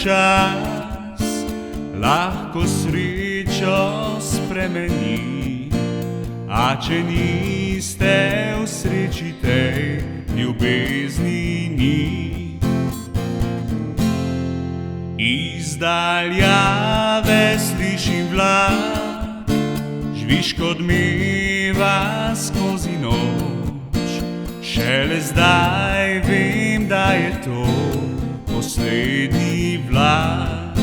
čas lahko srečo spremeni, a če niste v sreči tej, ljubezni ni. Iz daljave slišim vlak, žvižg odmeva skozi noč. Šele zdaj vem, da je to poslednji vlak.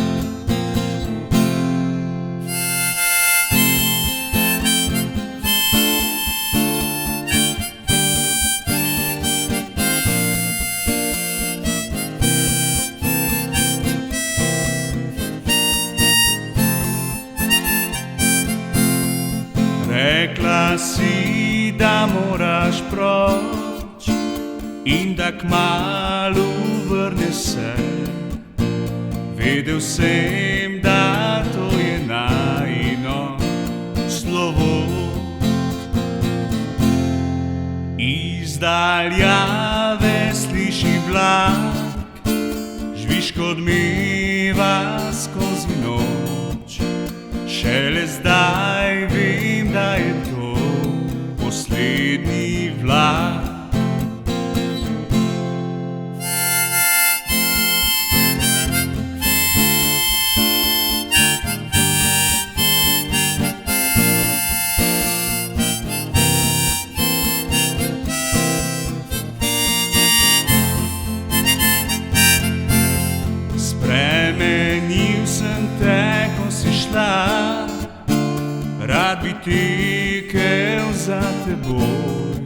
Rekla si, da moraš proč in da kmalu vrne se. Vedel sem, da to je najino slovo. Iz daljave slišim vlak, žvižg odmeva skozi noč. Šele zdaj vem, da je to poslednji vlak. Spremenil sem te, ko si šla, rad bi tekel za teboj.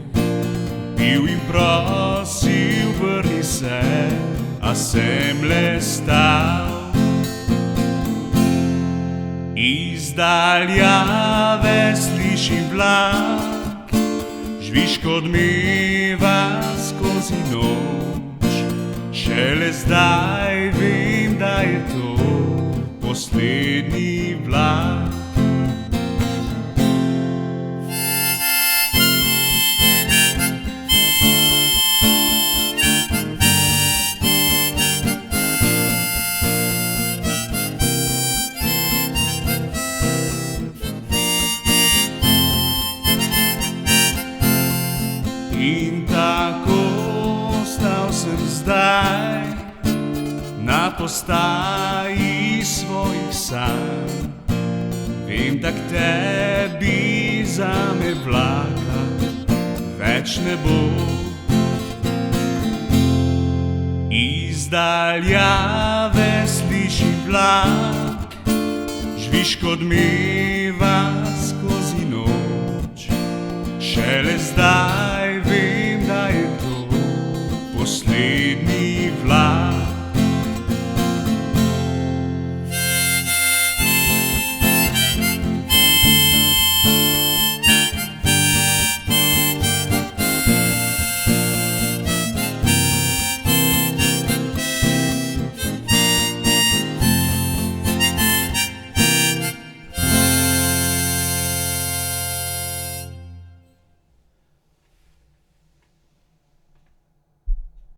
Bil in prosil, vrni se, a sem le stal. Iz daljave slišim vlak, žvižg odmeva skozi noč. Šele zdaj vem, da je to poslednji vlak. In tako ostal sem zdaj na postaji svojih sanj. Vem, da k tebi zame vlaka več ne bo. Iz daljave slišim vlak, žvižg odmeva skozi noč. Šele zdaj